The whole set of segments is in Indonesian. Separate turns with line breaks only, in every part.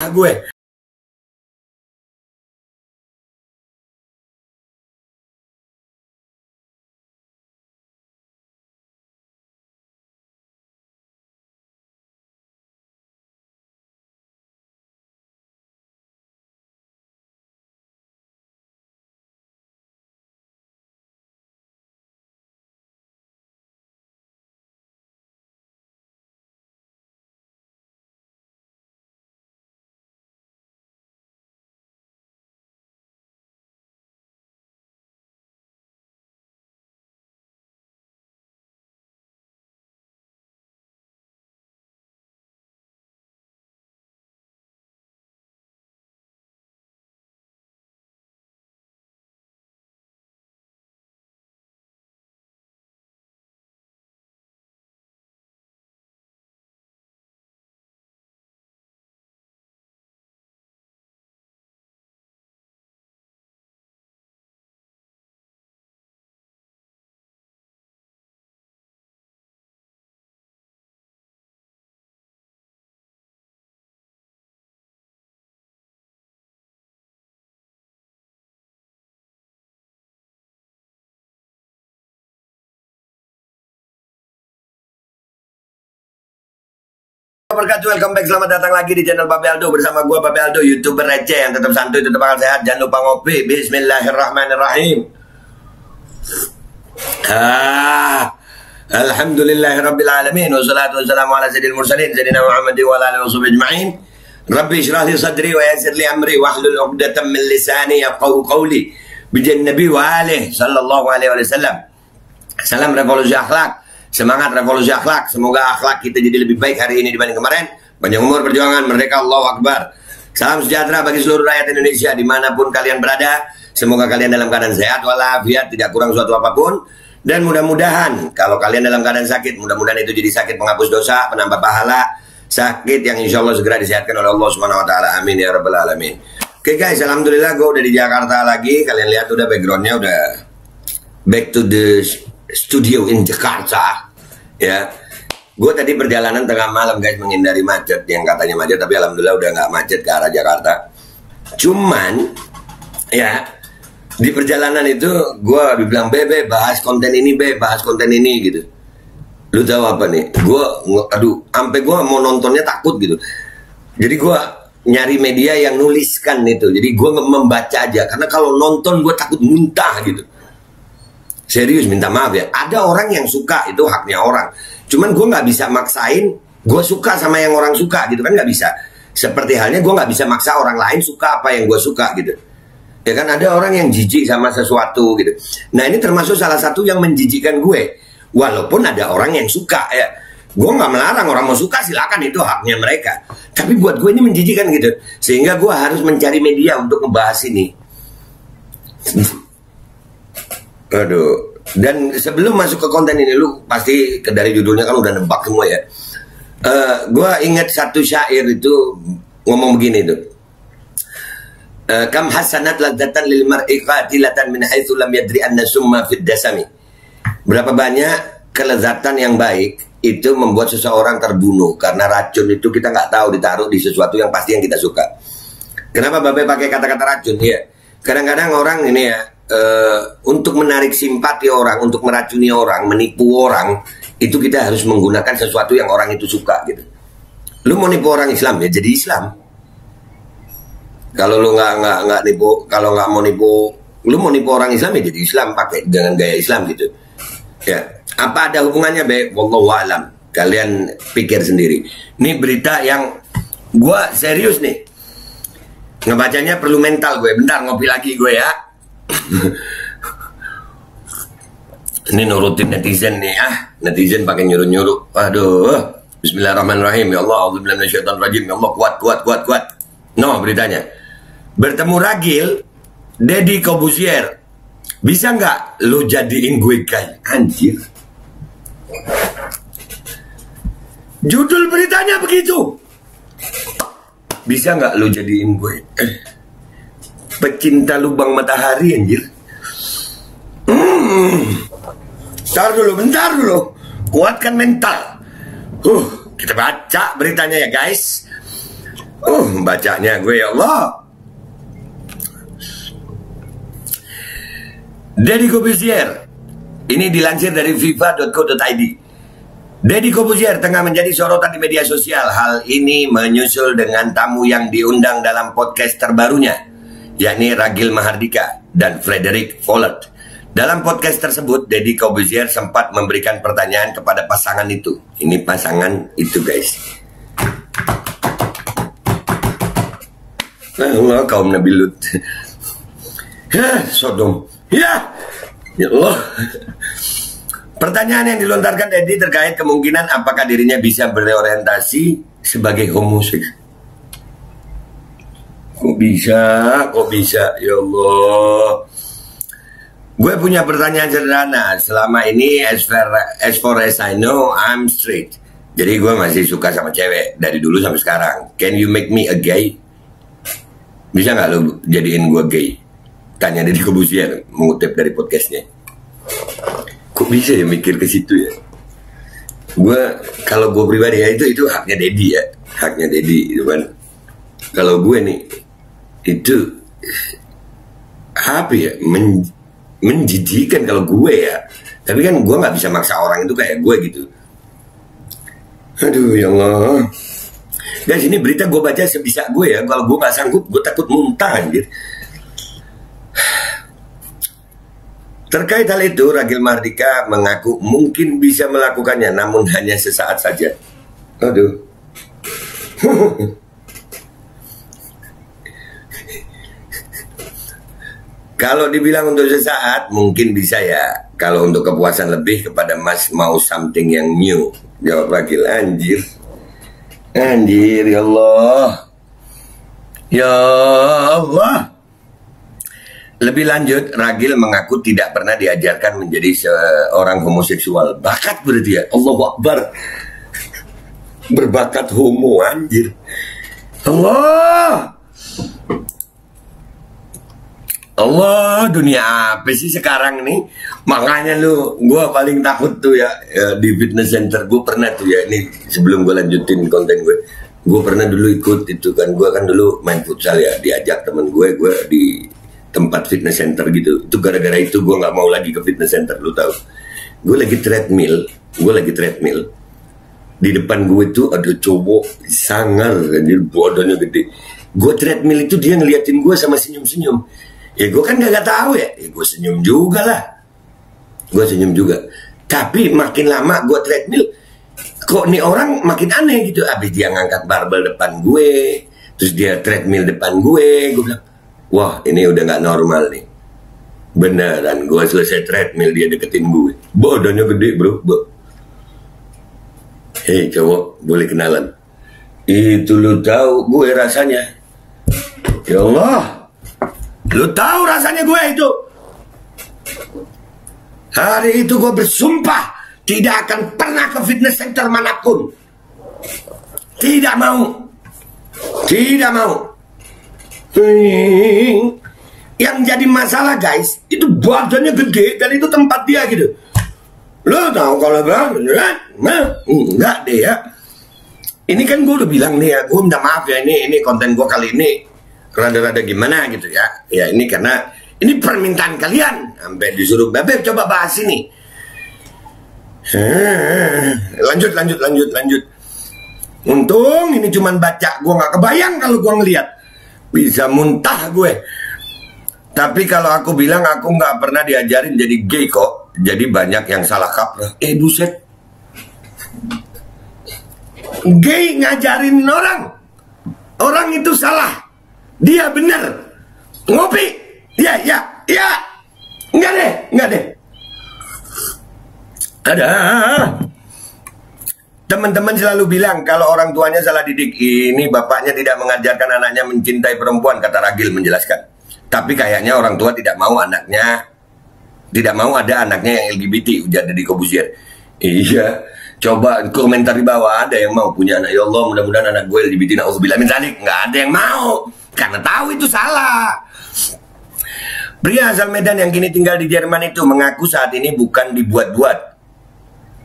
gue. Welcome back, selamat datang lagi di channel Babe Aldo. Bersama gue Babe Aldo, YouTuber receh yang tetap santuy, tetap bakal sehat. Jangan lupa ngopi. Bismillahirrahmanirrahim. Alhamdulillahirrabbilalamin. Wassalatu wassalamu ala sayyidil mursalin Sayyidina Muhammad wa ala alihi wa sahbihi ajma'in. Rabbi syrah li sadri wa yassir li amri wahlul 'uqdatam min lisani yafqahu qawli. Bijan Nabi wa alihi sallallahu alaihi wasallam. Salam revolusi akhlak. Semangat revolusi akhlak. Semoga akhlak kita jadi lebih baik hari ini dibanding kemarin. Panjang umur, perjuangan, merdeka, Allahu Akbar. Salam sejahtera bagi seluruh rakyat Indonesia dimanapun kalian berada. Semoga kalian dalam keadaan sehat walafiat, tidak kurang suatu apapun. Dan mudah-mudahan kalau kalian dalam keadaan sakit, mudah-mudahan itu jadi sakit penghapus dosa, penambah pahala, sakit yang insya Allah segera disehatkan oleh Allah Subhanahu Wa Taala. Amin ya Rabbal Alamin. Oke guys, alhamdulillah gue udah di Jakarta lagi. Kalian lihat udah backgroundnya udah back to the studio in Jakarta. Ya, gue tadi perjalanan tengah malam guys, menghindari macet yang katanya macet, tapi alhamdulillah udah nggak macet ke arah Jakarta. Cuman ya di perjalanan itu gue dibilang Bebe bahas konten ini, bahas konten ini gitu. Lu tahu apa nih? Sampai gue mau nontonnya takut gitu. Jadi gue nyari media yang nuliskan itu. Jadi gue membaca aja, karena kalau nonton gue takut muntah gitu. Serius, minta maaf ya. Ada orang yang suka, itu haknya orang. Cuman gue nggak bisa maksain gue suka sama yang orang suka gitu kan, nggak bisa. Seperti halnya gue nggak bisa maksa orang lain suka apa yang gue suka gitu. Ya kan, ada orang yang jijik sama sesuatu gitu. Nah ini termasuk salah satu yang menjijikkan gue. Walaupun ada orang yang suka ya, gue nggak melarang orang mau suka, silakan, itu haknya mereka. Tapi buat gue ini menjijikkan gitu. Sehingga gue harus mencari media untuk membahas ini. Aduh. Dan sebelum masuk ke konten ini, lu pasti dari judulnya kan udah nebak semua ya. Gue ingat satu syair itu ngomong begini tuh. Kam hasanat ladzatan lil mar'i qatilatan min haitsu lam yadri anna summa fid dasami. Berapa banyak kelezatan yang baik itu membuat seseorang terbunuh karena racun itu kita nggak tahu ditaruh di sesuatu yang pasti yang kita suka. Kenapa Babe pakai kata-kata racun? Ya, kadang-kadang orang ini ya, untuk menarik simpati orang, untuk meracuni orang, menipu orang, itu kita harus menggunakan sesuatu yang orang itu suka gitu. Lu mau nipu orang Islam ya jadi Islam. Kalau lu nggak nipu, kalau nggak mau nipu, lu mau nipu orang Islam ya jadi Islam, pakai dengan gaya Islam gitu. Ya, apa ada hubungannya Be? Wallahu alam. Kalian pikir sendiri. Ini berita yang gua serius nih. Ngebacanya perlu mental gue. Bentar, ngopi lagi gue ya. Ini nurutin netizen nih, netizen pakai nyuruh-nyuruh. Aduh, bismillahirrahmanirrahim. Ya Allah, a'udzubillahi minasyaitonirrajim. Ya Allah, kuat. No, beritanya. Bertemu ragil Deddy Corbuzier. Bisa nggak lu jadiin gue gay? Anjir. Judul beritanya begitu. Bisa nggak lu jadiin gue pecinta lubang matahari, anjir. Bentar dulu. Kuatkan mental. Kita baca beritanya ya guys. Bacanya gue ya Allah. Deddy Corbuzier, ini dilansir dari fifa.co.id. Deddy Corbuzier tengah menjadi sorotan di media sosial. Hal ini menyusul dengan tamu yang diundang dalam podcast terbarunya, yakni Ragil Mahardika dan Frederick Vollert. Dalam podcast tersebut, Deddy Corbuzier sempat memberikan pertanyaan kepada pasangan itu. Ini pasangan itu, guys. Allah, kaum Nabi Lut. Sodom. Ya Allah. Pertanyaan yang dilontarkan Deddy terkait kemungkinan apakah dirinya bisa berorientasi sebagai homoseksual. Kok bisa, ya Allah. Gue punya pertanyaan sederhana. Selama ini, as far as I know, I'm straight. Jadi gue masih suka sama cewek dari dulu sampai sekarang. Can you make me a gay? Bisa nggak lo jadiin gue gay? Tanya Deddy Corbuzier, mengutip dari podcastnya. Kok bisa ya mikir ke situ ya? Kalau gue pribadi ya itu haknya Deddy ya, haknya Deddy itu kan. Kalau gue nih itu apa ya, menjijikan kalau gue ya. Tapi kan gue nggak bisa maksa orang itu kayak gue gitu. Aduh ya Allah. Guys, ini berita gue baca sebisa gue ya. Kalau gue nggak sanggup, gue takut muntah anjir. Terkait hal itu, Ragil Mahardika mengaku mungkin bisa melakukannya, namun hanya sesaat saja. Aduh. Kalau dibilang untuk sesaat, mungkin bisa ya. Kalau untuk kepuasan lebih kepada Mas mau something yang new. Jawab Ragil, anjir. Anjir, ya Allah. Ya Allah. Lebih lanjut, Ragil mengaku tidak pernah diajarkan menjadi seorang homoseksual. Bakat berarti ya? Allahu Akbar. Berbakat homo, anjir. Allah. Allah, dunia apa sih sekarang nih? Makanya gue paling takut tuh ya, di fitness center. Gue pernah tuh ya, ini sebelum gue lanjutin konten gue. Gue pernah dulu ikut itu kan, gue kan dulu main futsal ya, diajak temen gue di tempat fitness center gitu. Itu gara-gara itu gue nggak mau lagi ke fitness center, lu tahu. Gue lagi treadmill. Di depan gue itu ada cowok sangar, anjir, bodohnya gede. Gue treadmill itu dia ngeliatin gue sama senyum-senyum. Ya gue kan gak tahu ya gue senyum juga lah. Tapi makin lama gue treadmill, kok nih orang makin aneh gitu. Abis dia ngangkat barbel depan gue, terus dia treadmill depan gue bilang, wah ini udah gak normal nih. Beneran gue selesai treadmill dia deketin gue. Bodohnya gede bro. Hei cowok, boleh kenalan? Itu lu tahu gue rasanya. Ya Allah, lu tahu rasanya gue itu. Hari itu gue bersumpah tidak akan pernah ke fitness center manapun. Tidak mau. Yang jadi masalah guys, itu badannya gede dan itu tempat dia gitu. Lo tahu kalau enggak deh ya. Ini kan gue udah bilang nih ya, gue minta maaf ya, ini konten gue kali ini rada-rada gimana gitu ya. Ya ini karena ini permintaan kalian. Sampai disuruh Bebek coba bahas ini. Lanjut. Untung ini cuman baca, gue gak kebayang kalau gue ngeliat. Bisa muntah gue. Tapi kalau aku bilang aku gak pernah diajarin jadi gay kok. Jadi banyak yang salah kaprah. Buset. Gay ngajarin orang. Orang itu salah. Dia benar. Ngopi. Ya. Enggak deh. Ada. Teman-teman selalu bilang kalau orang tuanya salah didik. Ini bapaknya tidak mengajarkan anaknya mencintai perempuan, kata Ragil menjelaskan. Tapi kayaknya orang tua tidak mau ada anaknya yang LGBT, ujar Deddy Corbuzier. Iya. Coba komentar di bawah, ada yang mau punya anak? Ya Allah, mudah-mudahan anak gue LGBT, na'udzubillah min dzalik. Nggak ada yang mau, karena tahu itu salah. Pria asal Medan yang kini tinggal di Jerman itu mengaku saat ini bukan dibuat-buat.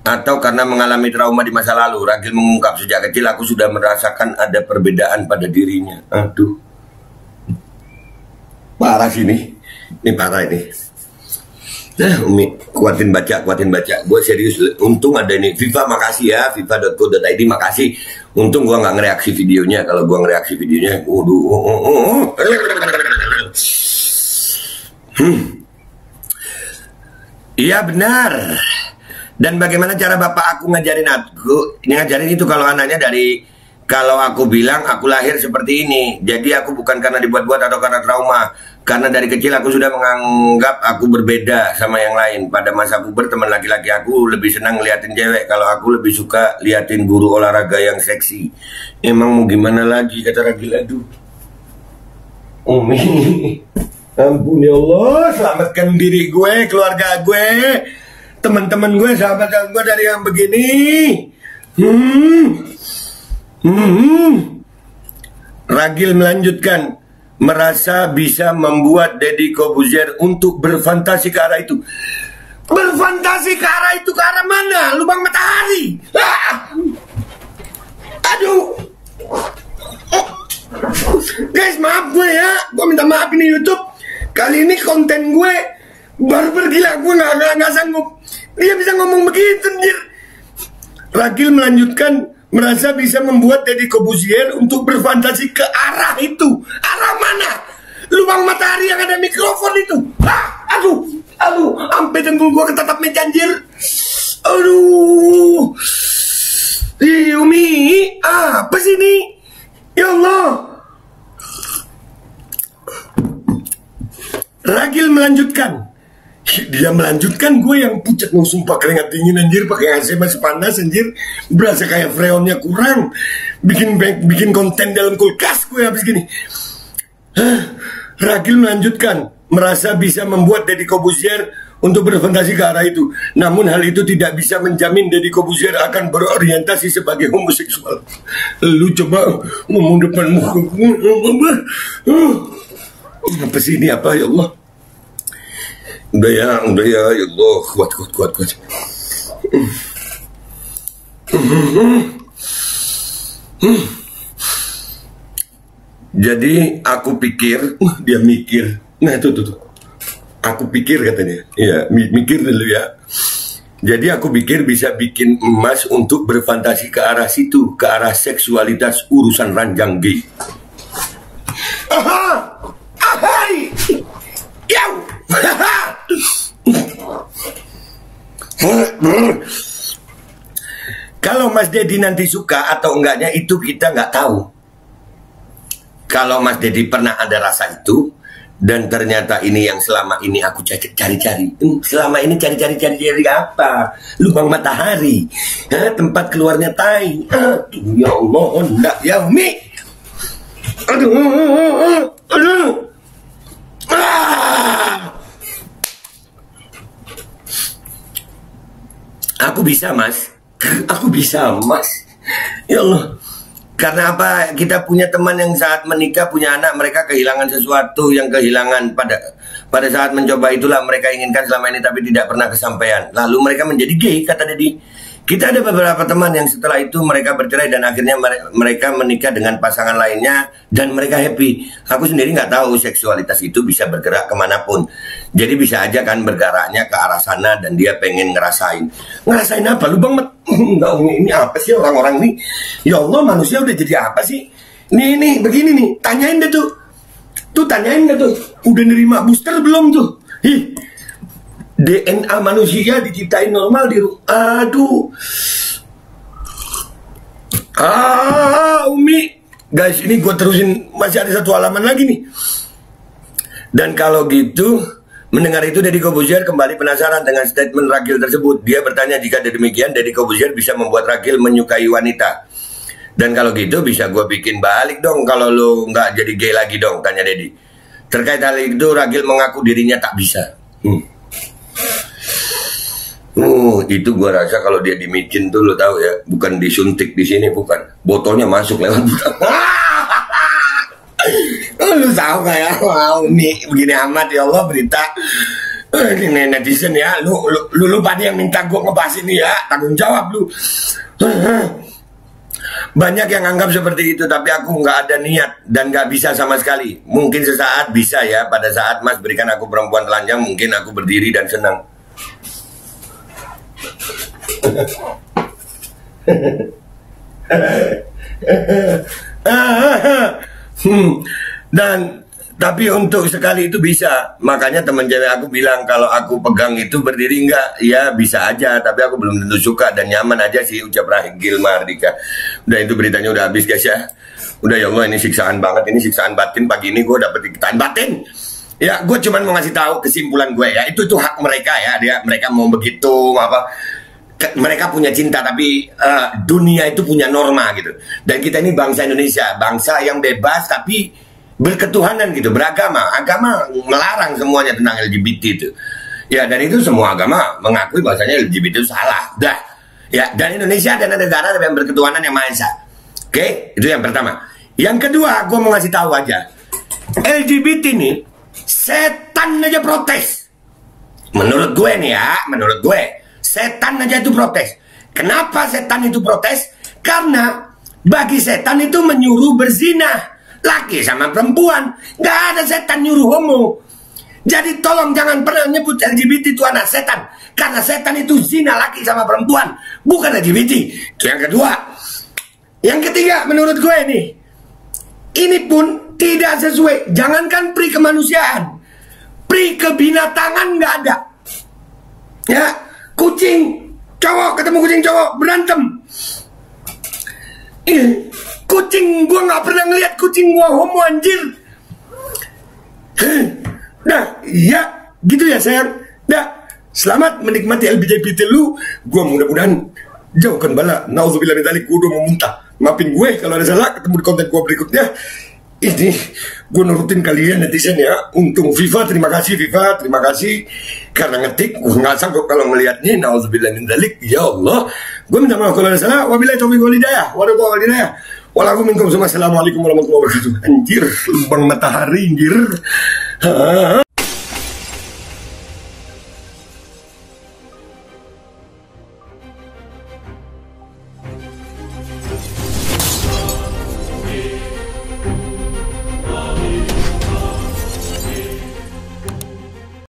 Atau karena mengalami trauma di masa lalu. Ragil mengungkap, sejak kecil aku sudah merasakan ada perbedaan pada dirinya. Aduh, parah sih ini parah ini. Nah, Umi, kuatin baca. Gue serius, untung ada ini. Viva makasih ya, viva.co.id makasih. Untung gue nggak ngereaksi videonya. Kalau gue ngereaksi videonya, Iya benar. Dan bagaimana cara bapak aku ngajarin aku? Ngajarin itu kalau anaknya kalau aku bilang aku lahir seperti ini. Jadi aku bukan karena dibuat-buat atau karena trauma. Karena dari kecil aku sudah menganggap aku berbeda sama yang lain. Pada masa puber teman laki-laki aku lebih senang ngeliatin cewek. Kalau aku lebih suka liatin guru olahraga yang seksi. Emang mau gimana lagi, kata Ragil. Aduh, Umi, ampun ya Allah, selamatkan diri gue, keluarga gue, teman-teman gue, sahabat gue dari yang begini. Ragil melanjutkan, merasa bisa membuat Deddy Corbuzier untuk berfantasi ke arah itu. Berfantasi ke arah itu, ke arah mana? Lubang matahari. Aduh. Guys, maaf gue ya, gue minta maaf ini YouTube. Kali ini konten gue baru bergila, gue nggak sanggup. Dia bisa ngomong begitu, anjir. Ragil melanjutkan, merasa bisa membuat Deddy Corbuzier untuk berfantasi ke arah itu. Arah mana? Lubang matahari yang ada mikrofon itu. Aduh, sampai dengkul gue ketatap meja, anjir. Aduh, Umi, apa sih ini? Ya Allah. Ragil melanjutkan. Dia melanjutkan, gue yang pucat, mau sumpah keringat dingin anjir, pakai AC masih panas anjir, berasa kayak freonnya kurang, bikin konten dalam kulkas gue habis gini. Ragil melanjutkan, merasa bisa membuat Deddy Corbuzier untuk berfantasi ke arah itu. Namun hal itu tidak bisa menjamin Deddy Corbuzier akan berorientasi sebagai homoseksual. Lu coba ngomong depan muka gue. Apa sih ini, apa ya Allah? Udah ya Allah, kuat. Jadi aku pikir, dia mikir. Nah tuh. Aku pikir katanya. Iya, mikir dulu ya. Jadi aku pikir bisa bikin emas untuk berfantasi ke arah situ, ke arah seksualitas urusan ranjang gay. Kalau Mas Deddy nanti suka atau enggaknya itu kita nggak tahu. Kalau Mas Deddy pernah ada rasa itu, dan ternyata ini yang selama ini aku cari-cari. Selama ini cari-cari apa? Lubang matahari, tempat keluarnya tai. Aduh ya Allah, enggak ya Umi. Aduh. Aku bisa mas. Ya Allah. Karena apa? Kita punya teman yang saat menikah punya anak, mereka kehilangan sesuatu yang kehilangan pada saat mencoba itulah mereka inginkan selama ini tapi tidak pernah kesampaian. Lalu mereka menjadi gay, kata Deddy. Kita ada beberapa teman yang setelah itu mereka bercerai dan akhirnya mereka menikah dengan pasangan lainnya dan mereka happy. Aku sendiri nggak tahu seksualitas itu bisa bergerak kemanapun. Jadi bisa aja kan bergeraknya ke arah sana dan dia pengen ngerasain apa? Lubang ini apa sih orang-orang ini? Ya Allah, manusia udah jadi apa sih? Nih begini nih, tanyain deh tuh. Tanyain deh tuh. Udah nerima booster belum tuh? DNA manusia diciptain normal aduh. Umi. Guys, ini gue terusin, masih ada satu halaman lagi nih. Dan kalau gitu, mendengar itu Deddy Corbuzier kembali penasaran dengan statement Ragil tersebut. Dia bertanya jika demikian Deddy Corbuzier bisa membuat Ragil menyukai wanita. Dan kalau gitu bisa gue bikin balik dong kalau lu nggak jadi gay lagi dong, tanya Deddy. Terkait hal itu Ragil mengaku dirinya tak bisa. Itu gua rasa kalau dia dimicin tuh lo tahu ya, bukan disuntik di sini, bukan, botolnya masuk lewat bukan. Lu tahu kayak wow nih begini amat ya Allah berita Ini netizen ya, lu pada yang minta gue ngebahas ini ya, tanggung jawab lu. Banyak yang anggap seperti itu, tapi aku nggak ada niat dan nggak bisa sama sekali. Mungkin sesaat bisa ya, pada saat Mas berikan aku perempuan telanjang, mungkin aku berdiri dan senang. Dan tapi untuk sekali itu bisa. Makanya teman cewek aku bilang kalau aku pegang itu berdiri enggak, ya bisa aja, tapi aku belum tentu suka dan nyaman aja sih, ucap Rahgil Mardika. Udah, itu beritanya udah habis guys ya. Udah ya Allah, ini siksaan banget, ini siksaan batin. Pagi ini gue dapet siksaan batin. Ya, gue cuman mau ngasih tahu kesimpulan gue ya, itu hak mereka ya, mereka mau begitu apa. Mereka punya cinta, tapi dunia itu punya norma gitu. Dan kita ini bangsa Indonesia, bangsa yang bebas tapi berketuhanan gitu, beragama. Agama melarang semuanya tentang LGBT itu. Ya, dan itu semua agama mengakui bahwasanya LGBT itu salah. Dah. Ya, dan Indonesia adalah negara yang berketuhanan yang Maha Esa. Oke, itu yang pertama. Yang kedua, gue mau ngasih tahu aja. LGBT ini setan aja protes. Menurut gue nih ya, menurut gue, setan aja itu protes. Kenapa setan itu protes? Karena bagi setan itu menyuruh berzina. Laki sama perempuan, nggak ada setan nyuruh homo. Jadi tolong jangan pernah nyebut LGBT itu anak setan, karena setan itu zina laki sama perempuan, bukan LGBT. Itu yang kedua. Yang ketiga, menurut gue ini pun tidak sesuai. Jangankan pri kemanusiaan, pri kebinatangan nggak ada. Ya, kucing cowok ketemu kucing cowok berantem. Kucing gua nggak pernah ngeliat kucing gua homo, anjir. Nah, ya gitu ya sayang. Nah, selamat menikmati LGBT lu. Gua mudah-mudahan jauhkan bala. Nauzubillah min dzalik. Gua udah mau muntah. Maafin gue kalau ada salah. Ketemu di konten gua berikutnya. Ini gue nurutin kalian netizen ya. Untung Viva, terima kasih Viva, terima kasih karena ngetik. Gue nggak sanggup kalau melihatnya. Nauzubillah min dzalik. Ya Allah, gue minta maaf kalau ada salah. Wabillahi taufiq wal hidayah. Assalamualaikum warahmatullahi wabarakatuh. Anjir, lubang matahari anjir.